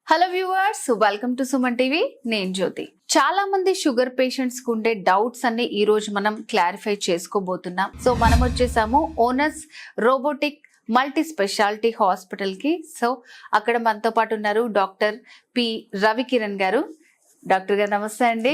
Hello viewers, welcome to Suman TV. నేను జ్యోతి. చాలా మంది షుగర్ పేషెంట్స్ కు ఉండే డౌట్స్ అన్ని ఈ రోజు మనం క్లారిఫై చేసుకోబోతున్నాం. సో మనం వచ్చేసాము owners robotic multi speciality hospital కి. సో అక్కడ మనతో పాటు ఉన్నారు డాక్టర్ పి రవికిరణ్ గారు. డాక్టర్ గారు నమస్తే అండి.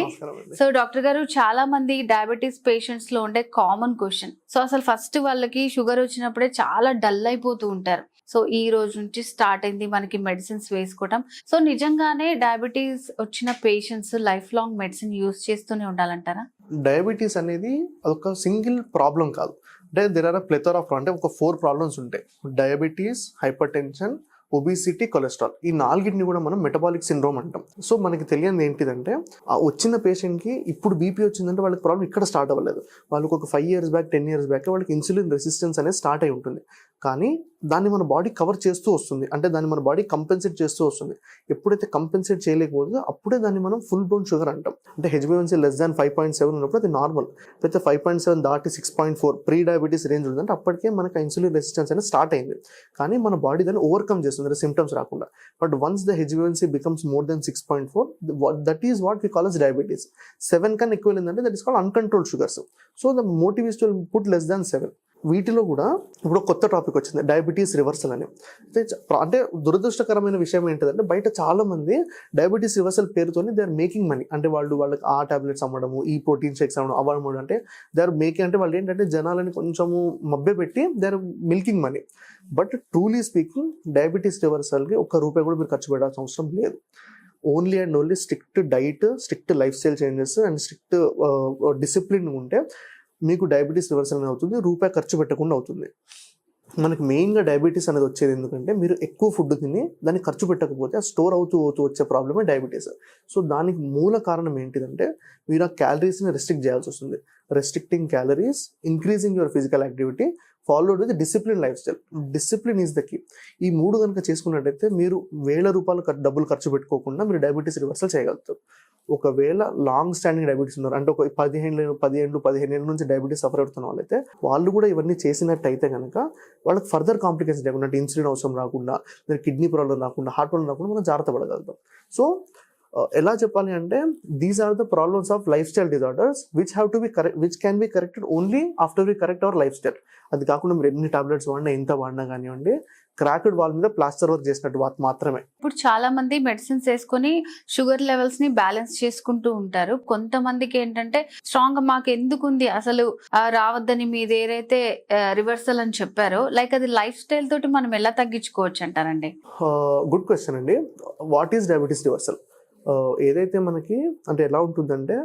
సో డాక్టర్ గారు, చాలా మంది డయాబెటీస్ పేషెంట్స్ లో ఉండే కామన్ క్వశ్చన్, సో అసలు ఫస్ట్ వాళ్ళకి షుగర్ వచ్చినప్పుడే చాలా డల్ అయిపోతూ ఉంటారు. సో ఈ రోజు నుంచి స్టార్ట్ అయింది మనకి మెడిసిన్స్ వేసుకోవటం. సో నిజంగానే డయాబెటీస్ వచ్చిన patients life long medicine use చేస్తూనే ఉండాలంటారా? డయాబెటీస్ అనేది ఒక సింగిల్ ప్రాబ్లం కాదు. అంటే దెర్ ఆర్ ప్లెథర్ ఆఫ్, అంటే ఒక 4 ప్రాబ్లమ్స్ ఉంటాయి. Diabetes, hyper tension, obesity, cholesterol. ఈ 4ని కూడా మనం మెటబాలిక్ సిండ్రోమ్ అంటాం. సో మనకి తెలియదు ఏంటిదంటే, ఆ వచ్చిన పేషెంట్కి ఇప్పుడు బీపీ వచ్చిందంటే వాళ్ళకి ప్రాబ్లం ఇక్కడ స్టార్ట్ అవ్వలేదు. వాళ్ళకి ఒక 5 years బ్యాక్, 10 years బ్యాక్ వాళ్ళకి ఇన్సులిన్ రెసిస్టెన్స్ అనేది స్టార్ట్ అయి ఉంటుంది. కానీ దాన్ని మన బాడీ కవర్ చేస్తూ వస్తుంది, అంటే దాన్ని మన బాడీ కంపెన్సేట్ చేస్తూ వస్తుంది. ఎప్పుడైతే కంపెన్సేట్ చేయలేకపోతుందో అప్పుడే దాన్ని మనం ఫుల్ బ్లోన్ షుగర్ అంటాం. అంటే HbA1c లెస్ దాన్ 5.7 ఉన్నప్పుడు అది నార్మల్. అయితే 5.7 దాటి 6.4 ప్రీ డయాబెటీస్ రేంజ్ ఉందంటే అప్పటికే మనకి ఇన్సులిన్ రెసిస్టెన్స్ అనేది స్టార్ట్ అయింది. కానీ మన బాడీ దాన్ని ఓవర్కమ్ చేస్తుంది సిమ్టమ్స్ రాకుండా. But once the HbA1c becomes more than 6.4, that is what we call as diabetes. 7 కన్నా ఎక్కువ వెళ్ళిందంటే that is called uncontrolled sugars. So the motive is to put less than 7. వీటిలో కూడా ఇప్పుడు కొత్త టాపిక్ వచ్చింది, డయాబెటీస్ రివర్సల్ అని. అంటే దురదృష్టకరమైన విషయం ఏంటంటే, బయట చాలా మంది డయాబెటీస్ రివర్సల్ పేరుతోని దే ఆర్ మేకింగ్ మనీ. అంటే వాళ్ళకి ఆ టాబ్లెట్స్ అమ్మడము, ఈ ప్రోటీన్ షేక్స్ అమ్మడం, అవ్వడం, అంటే దే ఆర్ మేకింగ్. అంటే వాళ్ళు ఏంటంటే జనాలని కొంచెము మభ్య పెట్టి they are milking money. But truly speaking, diabetes రివర్సల్కి ₹1 కూడా మీరు ఖర్చు పెట్టాల్సిన అవసరం లేదు. Only and only strict diet, strict life style changes and strict discipline ఉంటే మీకు డయాబెటీస్ రివర్సల్ అనేది అవుతుంది. ₹1 ఖర్చు పెట్టకుండా అవుతుంది. మనకి మెయిన్గా డయాబెటీస్ అనేది వచ్చేది ఎందుకంటే, మీరు ఎక్కువ ఫుడ్ తిని దాన్ని ఖర్చు పెట్టకపోతే ఆ స్టోర్ అవుతూ వచ్చే ప్రాబ్లమే డయాబెటీస్. సో దానికి మూల కారణం ఏంటిదంటే, మీరు ఆ క్యాలరీస్ని రెస్ట్రిక్ట్ చేయాల్సి వస్తుంది. Restricting calories, increasing your physical activity, followed with discipline lifestyle. Discipline is the key. ఈ 3 కనుక చేసుకున్నట్టయితే మీరు ₹1000 డబ్బులు ఖర్చు పెట్టుకోకుండా మీరు డయాబెటీస్ రివర్సల్ చేయగలుగుతారు. ఒకవేళ లాంగ్ స్టాండింగ్ డయాబెటీస్ ఉన్నారు, అంటే ఒక 15 ఏళ్ళ నుంచి డయాబెటీస్ సఫర్ అవుతున్న వాళ్ళైతే వాళ్ళు కూడా ఇవన్నీ చేసినట్టయితే కనుక వాళ్ళకి ఫర్దర్ కాంప్లికేషన్స్ లేకుండా, అంటే ఇన్సులిన్ అవసరం రాకుండా, కిడ్నీ ప్రాబ్లం రాకుండా, హార్ట్ ప్రాబ్లం రాకుండా మనం జాగ్రత్త పడగలుగుతాం. సో ఎలా చెప్పాలి అంటే, these are the problems of lifestyle disorders which can be corrected only after we correct our lifestyle. అది కాకుండా మీరు ఎన్ని టాబ్లెట్స్ వాడినా, ఎంత వాడినా కానివ్వండి, క్రాక్డ్ వాల్ మీద ప్లాస్టర్ వర్క్ చేసినట్టు మాత్రమే. ఇప్పుడు చాలా మంది మెడిసిన్స్ వేసుకొని షుగర్ లెవెల్స్ ని బ్యాలెన్స్ చేసుకుంటూ ఉంటారు. కొంతమందికి ఏంటంటే స్ట్రాంగ్ మాకు ఎందుకు ఉంది అసలు రావద్దని మీరు ఏదైతే రివర్సల్ అని చెప్పారో, లైక్ అది లైఫ్ స్టైల్ తోటి మనం ఎలా తగ్గించుకోవచ్చు అంటారండి? గుడ్ క్వశ్చన్ అండి. What is diabetes reversal? ఏదైతే మనకి అంటే ఎలా ఉంటుందంటే,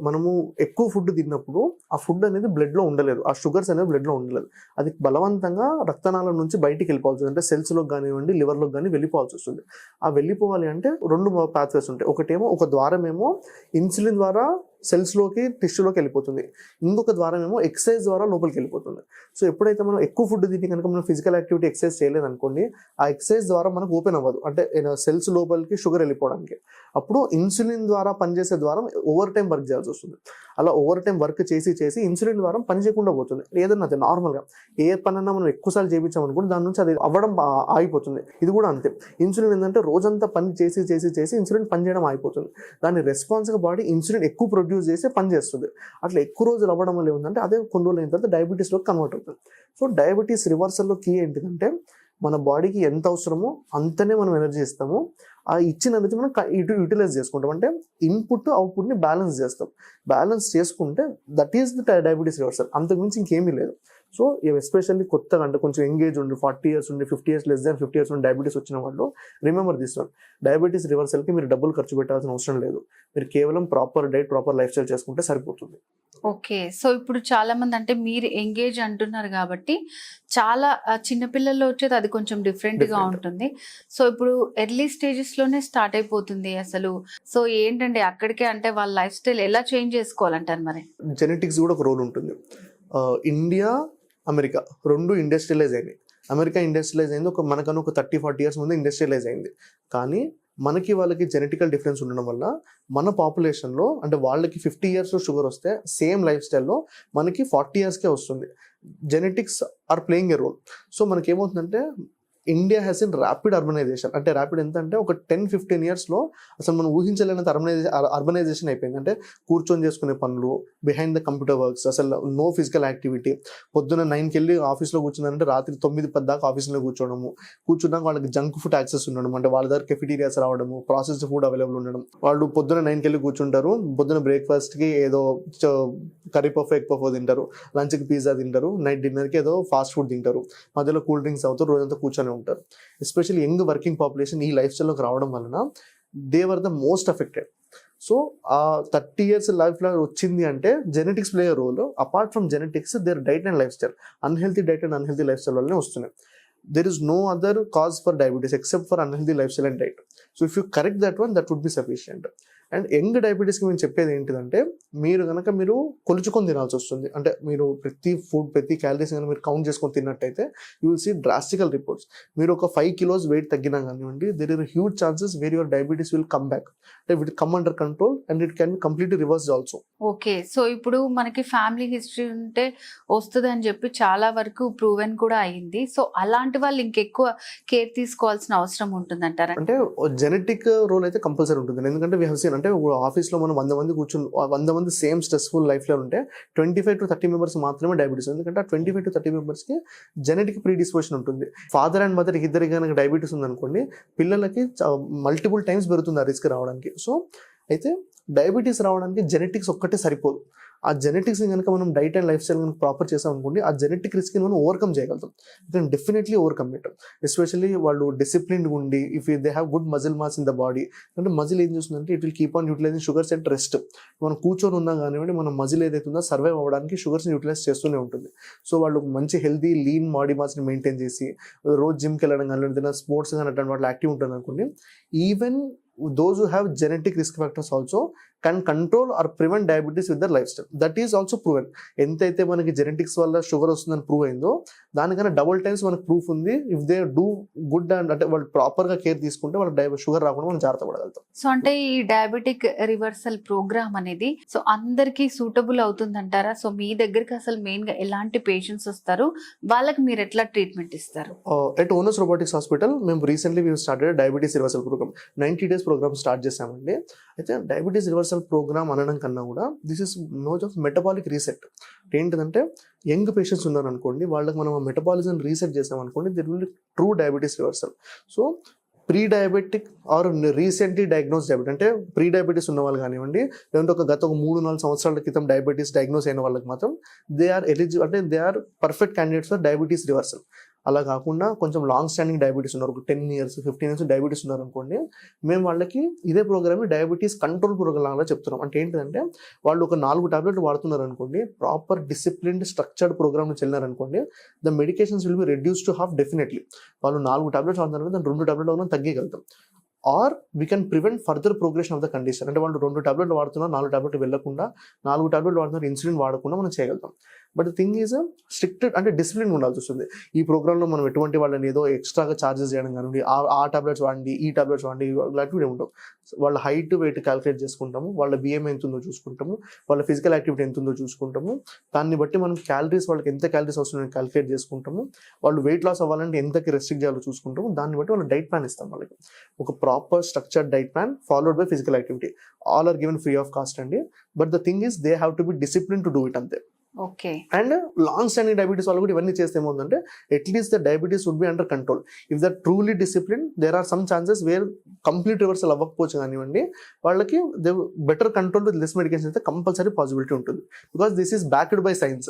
మనము ఎక్కువ ఫుడ్ తిన్నప్పుడు ఆ ఫుడ్ అనేది బ్లడ్లో ఉండలేదు, ఆ షుగర్స్ అనేది బ్లడ్లో ఉండలేదు. అది బలవంతంగా రక్తనాళం నుంచి బయటికి వెళ్ళిపోవాల్సి, అంటే సెల్స్లోకి కానివ్వండి, లివర్లోకి కానీ వెళ్ళిపోవాల్సి వస్తుంది. ఆ వెళ్ళిపోవాలి అంటే 2 పాత్వేస్ ఉంటాయి. ఒకటేమో ఒక ద్వారం ఏమో ఇన్సులిన్ ద్వారా సెల్స్లోకి, టిష్యూలోకి వెళ్ళిపోతుంది. ఇంకొక ద్వారం ఏమో ఎక్సర్సైజ్ ద్వారా లోపలికి వెళ్ళిపోతుంది. సో ఎప్పుడైతే మనం ఎక్కువ ఫుడ్ తిని కనుక మనం ఫిజికల్ యాక్టివిటీ ఎక్సర్సైజ్ చేయలేదు అనుకోండి, ఆ ఎక్సర్సైజ్ ద్వారా మనకు ఓపెన్ అవ్వదు, అంటే సెల్స్ లోపలికి షుగర్ వెళ్ళిపోవడానికి. అప్పుడు ఇన్సులిన్ ద్వారా పనిచేసే ద్వారం ఓవర్ టైం వర్క్ చేయాల్సి వస్తుంది. అలా ఓవర్ టైం వర్క్ చేసి ఇన్సులిన్ ద్వారం పని చేయకుండా పోతుంది. ఏదన్నా అది నార్మల్గా ఏ పనన్నా మనం ఎక్కువసార్లు చేయించామనుకోండి, దాని నుంచి అది అవ్వడం ఆగిపోతుంది. ఇది కూడా అంతే. ఇన్సులిన్ ఏంటంటే రోజంతా పని చేసి ఇన్సులిన్ పని చేయడం ఆగిపోతుంది. దాని రెస్పాన్స్గా బాడీ ఇన్సులిన్ ఎక్కువ ప్రొడ్యూస్ చేసి పని చేస్తుంది. అట్లా ఎక్కువ రోజులు అవ్వడం వల్ల ఏముందంటే అదే కొన్ని రోజులు అయిన తర్వాత డయాబెటీస్లోకి కన్వర్ట్ అవుతుంది. సో డయాబెటీస్ రివర్సల్లో కీ ఏంటిదంటే, మన బాడీకి ఎంత అవసరమో అంతనే మనం ఎనర్జీ ఇస్తాము. ఆ ఇచ్చిన ఎనర్జీ మనం యూటిలైజ్ చేసుకుంటాం. అంటే ఇన్పుట్ అవుట్పుట్ని బ్యాలెన్స్ చేస్తాం. బ్యాలెన్స్ చేసుకుంటే that is the diabetes reversal. అంతకుమించి ఇంకేమీ లేదు. సో ఎస్పెషల్లీ కొత్తగా, అంటే కొంచెం ఎంగేజ్ ఉండి 40 years ఉండి 50 years లెస్ దాన్ 50 years ఉండి డయాబెటీస్ వచ్చిన వాళ్ళు, రిమెంబర్ దిస్ వన్, డయాబెటీస్ రివర్సల్కి మీరు డబ్బులు ఖర్చు పెట్టాల్సిన అవసరం లేదు. మీరు కేవలం proper diet, proper life style చేసుకుంటే సరిపోతుంది. ఓకే. సో ఇప్పుడు చాలా మంది, అంటే మీరు ఎంగేజ్ అంటున్నారు కాబట్టి, చాలా చిన్నపిల్లల్లో వచ్చేది అది కొంచెం డిఫరెంట్ గా ఉంటుంది. సో ఇప్పుడు ఎర్లీ స్టేజెస్ లోనే స్టార్ట్ అయిపోతుంది అసలు. సో ఏంటంటే అక్కడికే, అంటే వాళ్ళ లైఫ్ స్టైల్ ఎలా చేంజ్ చేసుకోవాలంటారు మరి? జెనెటిక్స్ కూడా ఒక రోల్ ఉంటుంది. ఇండియా, అమెరికా 2 ఇండస్ట్రియలైజ్ అయినాయి. అమెరికా ఇండస్ట్రియలైజ్ అయింది మనకన్నా ఒక 30-40 years ముందు ఇండస్ట్రియలైజ్ అయింది. కానీ మనకి వాళ్ళకి జెనెటికల్ డిఫరెన్స్ ఉండడం వల్ల మన పాపులేషన్లో, అంటే వాళ్ళకి 50 years షుగర్ వస్తే సేమ్ లైఫ్ స్టైల్లో మనకి 40 yearsకే వస్తుంది. Genetics are playing a role. So మనకి ఏమవుతుందంటే, India has in rapid urbanization. అంటే ర్యాపిడ్ ఎంత అంటే ఒక 10-15 ఇయర్స్లో అసలు మనం ఊహించలేనంత అర్బనైజేషన్ అయిపోయింది. అంటే కూర్చొని చేసుకునే పనులు, బిహైండ్ ద కంప్యూటర్ వర్క్స్, అసలు నో ఫిజికల్ యాక్టివిటీ. పొద్దున్న 9కి వెళ్ళి ఆఫీస్లో కూర్చున్నారంటే రాత్రి 9-10 దాకా ఆఫీస్లో కూర్చున్నాక వాళ్ళకి జంక్ ఫుడ్ యాక్సెస్ ఉండడం, అంటే వాళ్ళ దగ్గర కెఫిటీరియాస్ రావడము, ప్రాసెస్డ్ ఫుడ్ అవైలబుల్ ఉండడం. వాళ్ళు పొద్దున్న 9కి వెళ్ళి కూర్చుంటారు, పొద్దున్న బ్రేక్ఫాస్ట్కి ఏదో కర్రీ పఫ్, ఎగ్ పఫ్ తింటారు, లంచ్కి పిజ్జా తింటారు, నైట్ డిన్నర్కి ఏదో ఫాస్ట్ ఫుడ్ తింటారు, మధ్యలో కూల్ డ్రింక్స్ అవుతారు, రోజంతా కూర్చొని ఉంటారు. ఎస్పెషల్లీ యంగ్ వర్కింగ్ పాపులేషన్ ఈ లైఫ్ స్టైల్లోకి రావడం వలన they were the most affected. So ఆ 30 years లైఫ్లో వచ్చింది అంటే genetics play role. Apart from genetics their diet and lifestyle, unhealthy diet and unhealthy lifestyle వల్లనే వస్తున్నాయి. There is no other cause for diabetes except for unhealthy lifestyle and diet. So if you correct that one, that would be sufficient. And young డయాబెటీస్కి మేము చెప్పేది ఏంటిదంటే, మీరు కొలుచుకొని తినాల్సి వస్తుంది. అంటే మీరు ప్రతి ఫుడ్, ప్రతి క్యాలరీస్ కానీ మీరు కౌంట్ చేసుకొని తిన్నట్టయితే you will see drastical reports. మీరు ఒక 5 kilos వెయిట్ తగ్గినా కానివ్వండి, there are huge chances where your diabetes will come back. అంటే will come under control and it can be completely reverse also. Okay, so ఇప్పుడు మనకి family history ఉంటే వస్తుంది అని చెప్పి చాలా వరకు ప్రూవెన్ కూడా అయింది. సో అలాంటి వాళ్ళు ఇంకెక్కువ కేర్ తీసుకోవాల్సిన అవసరం ఉంటుందంటారా? అంటే జెనెటిక్ రోల్ అయితే కంపల్సరీ ఉంటుంది. ఎందుకంటే వీ హావ్ సీన్, అంటే ఆఫీస్లో మనం 100 మంది కూర్చొని 100 మంది సేమ్ స్ట్రెస్ఫుల్ లైఫ్లో ఉంటే 25-30 మెంబర్స్ మాత్రమే డయాబెటీస్. ఎందుకంటే ఆ 25-30 మెంబర్స్కి జెనెటిక్ ప్రీడిస్పోజిషన్ ఉంటుంది. ఫాదర్ అండ్ మదర్ ఇద్దరికి కనుక డయాబెటీస్ ఉందనుకోండి, పిల్లలకి మల్టిపుల్ టైమ్స్ పెరుగుతుంది ఆ రిస్క్ రావడానికి. సో అయితే డయాబెటీస్ రావడానికి జెనెటిక్స్ ఒక్కటే సరిపోదు. ఆ జెనెటిక్స్ని కనుక మనం డైట్ అండ్ లైఫ్ స్టైల్ కనుక ప్రాపర్ చేసాం అనుకోండి, ఆ జెనెటిక్ రిస్క్ని మనం ఓవర్కమ్ చేయగలుగుతాం. You definitely overcome it. Especially వాళ్ళు డిసిప్లిన్డ్ ఉండి, if they have good muscle mass in the body. అంటే మజిల్ ఏం చేస్తుందంటే it will keep on utilizing sugars and rest. మనం కూర్చొని ఉన్నా కానివ్వండి, మన మజిల్ ఏదైతే ఉందో సర్వైవ్ అవ్వడానికి షుగర్స్ని యూటిలైజ్ చేస్తూనే ఉంటుంది. సో వాళ్ళు మంచి హెల్తీ లీన్ బాడీ మాస్ని మెయింటైన్ చేసి రోజు జిమ్కి వెళ్ళడం కానీ, ఏదైనా స్పోర్ట్స్ కానీ అట్లాంటి వాటిలో యాక్టివ్ ఉంటుంది అనుకోండి, even those who have genetic risk factors also can control or prevent diabetes with their lifestyle. That is also proven. ఎంతైతే మనకి జెనెటిక్స్ వల్ల షుగర్ వస్తుందని ప్రూవ్ అయిందో, దానికన్నా డబుల్ టైమ్స్ మనకు ప్రూఫ్ ఉంది. If they do good and అంటే వాళ్ళు ప్రాపర్గా కేర్ తీసుకుంటే వాళ్ళకి షుగర్ రాకుండా మనం జాగ్రత్త పడగలుగుతాం. సో అంటే ఈ డయాబెటిక్ రివర్సల్ ప్రోగ్రామ్ అనేది సో అందరికీ సూటబుల్ అవుతుందంటారా? సో మీ దగ్గరికి అసలు మెయిన్ గా ఎలాంటి పేషెంట్స్ వస్తారు, వాళ్ళకి మీరు ఎట్లా ట్రీట్మెంట్ ఇస్తారు? ఎట్ ఓనస్ రోబోటిక్స్ హాస్పిటల్ మేము recently we started diabetes reversal programme. 90 days programme start చేసామండి. అయితే డయాబెటీస్ రివర్సల్ ప్రోగ్రామ్ అనడం కన్నా కూడా this is more of metabolic reset. ఏంటిదంటే యంగ్ పేషెంట్స్ ఉన్నారు అనుకోండి, వాళ్ళకి మనం మెటబాలిజం రీసెట్ చేసాం అనుకోండి, there will true diabetes reversal. So pre diabetic or recently diagnose diabetic, అంటే ప్రీ డయాబెటీస్ ఉన్న వాళ్ళు కానివ్వండి, లేదంటే గత 3-4 సంవత్సరాల క్రితం డయాబెటీస్ డయాగ్నోస్ అయిన వాళ్ళకి మాత్రం దే ఆర్ ఎలిజిబుల్, అంటే they are perfect candidates for diabetes reversal. అలా కాకుండా కొంచెం లాంగ్ స్టాండింగ్ డయాబెటీస్ ఉన్నారు, ఒక 10 years 15 years డయాబెటీస్ ఉన్నారు అనుకోండి, మేము వాళ్ళకి ఇదే ప్రోగ్రామ్ని డయాబెటీస్ కంట్రోల్ ప్రోగ్రామ్ లాగా చెప్తున్నాం. అంటే ఏంటంటే వాళ్ళు ఒక 4 టాబ్లెట్లు వాడుతున్నారు అనుకోండి, ప్రాపర్ డిసిప్లిన్డ్ స్ట్రక్చర్డ్ ప్రోగ్రామ్ని చెల్లినారనుకోండి, the medications will be reduce to half definitely. వాళ్ళు 4 టాబ్లెట్స్ వాడుతున్నారు, దాన్ని 2 టాబ్లెట్లు మనం తగ్గగలుగుతాం. Or we can prevent further progression of the condition. అంటే వాళ్ళు 2 టాబ్లెట్లు వాడుతున్నారు, 4 టాబ్లెట్లు వెళ్ళకుండా, 4 టాబ్లెట్లు వాడుతున్నారు, ఇన్సులిన్ వాడకుండా మనం చేయగలుగుతాం. But the thing is strict, అంటే డిసిప్లిన్ ఉండాల్సి వస్తుంది. ఈ ప్రోగ్రామ్లో మనం ఎటువంటి వాళ్ళని ఏదో ఎక్స్ట్రాగా ఛార్జెస్ చేయడం కానీ, ఆ టాబ్లెట్స్ వాడండి, ఈ టాబ్లెట్స్ వాడండి, ఇలాంటివి ఉండవు. వాళ్ళ హైట్ వెయిట్ క్యాలిక్యులేట్ చేసుకుంటాము, వాళ్ళ బిఎంఐ ఎంత ఉందో చూసుకుంటాము, వాళ్ళ ఫిజికల్ యాక్టివిటీ ఎంత ఉందో చూసుకుంటాము. దాన్ని బట్టి మనం క్యాలరీస్, వాళ్ళకి ఎంత క్యాలరీస్ వస్తుందో క్యాలిక్యులేట్ చేసుకుంటాము. వాళ్ళు వెయిట్ లాస్ అవ్వాలంటే ఎంతకి రెస్ట్రిక్ట్ చేయాలో చూసుకుంటాము. దాన్ని బట్టి వాళ్ళు డైట్ ప్లాన్ ఇస్తాం వాళ్ళకి, ఒక proper structured diet plan followed by physical activity. All are given free of cost అండి. But the thing is they have to be discipline to do it అంతే. Okay. And long standing diabetes వాళ్ళు కూడా ఇవన్నీ చేస్తే ఏమవుతుందంటే at least the diabetes would be under control. If the truly discipline, there are some chances where complete reversal అవ్వకపోవచ్చు కానివ్వండి, వాళ్ళకి they better control with less medication అయితే కంపల్సరీ పాసిబిలిటీ ఉంటుంది. Because this is backed by science,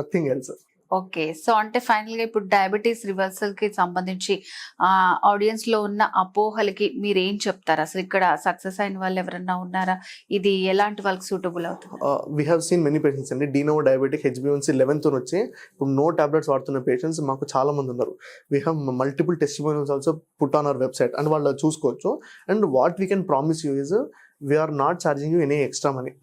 nothing else. Okay, so అంటే final గా ఇప్పుడు diabetes reversal కి సంబంధించి ఆడియన్స్ లో ఉన్న అపోహలకి మీరు ఏం చెప్తారు? అసలు ఇక్కడ సక్సెస్ అయిన వాళ్ళు ఎవరన్నా ఉన్నారా? ఇది ఎలాంటి వాళ్ళకి సూటబుల్ అవుతుంది? We have seen many patients అండి, డీనోవో డయాబెటిక్ HbA1c 11th వచ్చి ఇప్పుడు నో టాబ్లెట్స్ వాడుతున్న పేషెంట్స్ మాకు చాలా మంది ఉన్నారు. We have multiple testimonials also put on our website, and వాళ్ళు చూసుకోవచ్చు. And what we can promise you is we're not charging you any extra money.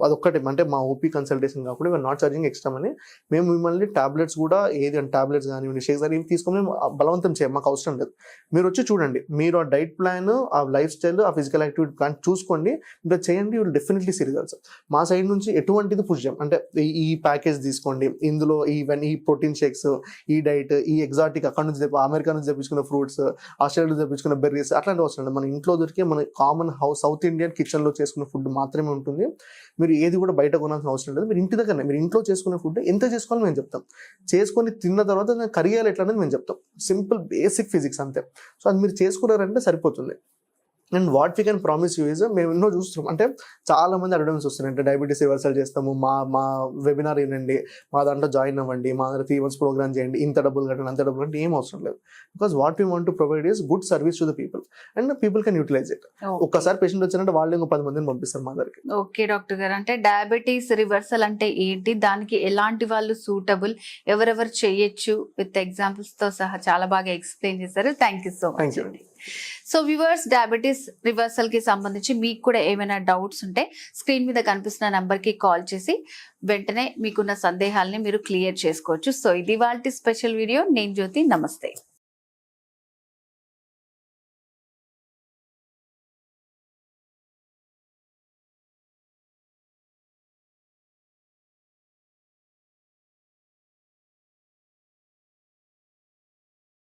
అదొక్కటే, అంటే మా ఓపీ కన్సల్టేషన్ కాకుండా we're not charging extra money. మేము మిమ్మల్ని tablets కూడా ఏది అంటే టాబ్లెట్స్ కానివ్వండి, షేక్స్ కానీ ఏమి తీసుకొని మేము బలవంతం చేయం, మాకు అవసరం లేదు. మీరు వచ్చి చూడండి, మీరు ఆ డైట్ ప్లాన్, ఆ లైఫ్ స్టైల్, ఆ ఫిజికల్ యాక్టివిటీ ప్లాన్ చూసుకోండి, మీరు చేయండి, విల్ డెఫినెట్లీ సీ రిజల్ట్స్. మా సైడ్ నుంచి ఎటువంటిది పుష్ చేయం. అంటే ఈ ప్యాకేజ్ తీసుకోండి, ఇందులో ఈ ప్రోటీన్ షేక్స్, ఈ డైట్, ఈ ఎగ్జాటిక్ అక్కడ నుంచి అమెరికా నుంచి తెప్పించుకున్న ఫ్రూట్స్, ఆస్ట్రేలియా నుంచి తెప్పించుకున్న బెర్రీస్, అట్లాంటి అవసరం లేదు. మన ఇంట్లో దొరికే మన కామన్ సౌత్ ఇండియన్ కిచెన్లో చేసుకున్న ఫుడ్ మాత్రమే ఉంటుంది. మీరు ఏది కూడా బయట కొనాల్సిన అవసరం లేదు. మీరు ఇంటి దగ్గరనే మీరు ఇంట్లో చేసుకునే ఫుడ్ ఎంత చేసుకోవాలో మేము చెప్తాం. చేసుకొని తిన్న తర్వాత కరియాలి ఎట్లా అనేది మేము చెప్తాం. సింపుల్ బేసిక్ ఫిజిక్స్ అంతే. సో అది మీరు చేసుకున్నారంటే సరిపోతుంది. And what we can promise you is, మేము ఎన్నో చూస్తున్నాం. అంటే చాలా మంది అడ్వర్టైజ్మెంట్స్ వస్తున్నాయి, అంటే డయాబెటీస్ రివర్సల్ చేస్తాము, మా వెబినార్ ఏంటండి, మా దాంట్లో జాయిన్ అవ్వండి, మా దగ్గర 3 months ప్రోగ్రామ్ చేయండి, ఇంత డబ్బులు కట్టండి, అంత డబ్బులు అంటే ఏం అవసరం లేదు. Because what we want to provide is good service to the people and people can utilize it. ఒక్కసారి పేషెంట్ వచ్చినంటే వాళ్ళు ఇంకో 10 మందిని పంపిస్తారు మా దగ్గరికి. ఓకే డాక్టర్ గారు, అంటే డయాబెటీస్ రివర్సల్ అంటే ఏంటి, దానికి ఎలాంటి వాళ్ళు సూటబుల్, ఎవరెవరు చేయొచ్చు, విత్ ఎగ్జాంపుల్స్ తో సహా చాలా బాగా ఎక్స్ప్లెయిన్ చేశారు. థ్యాంక్ యూ సో మచ్ అండి. సో వ్యూవర్స్, డయాబెటీస్ రివర్సల్ కి సంబంధించి మీకు కూడా ఏమైనా డౌట్స్ ఉంటే స్క్రీన్ మీద కనిపిస్తున్న నంబర్ కి కాల్ చేసి వెంటనే మీకున్న సందేహాలని మీరు క్లియర్ చేసుకోవచ్చు. సో ఇది వాళ్ళ స్పెషల్ వీడియో. నేను జ్యోతి, నమస్తే.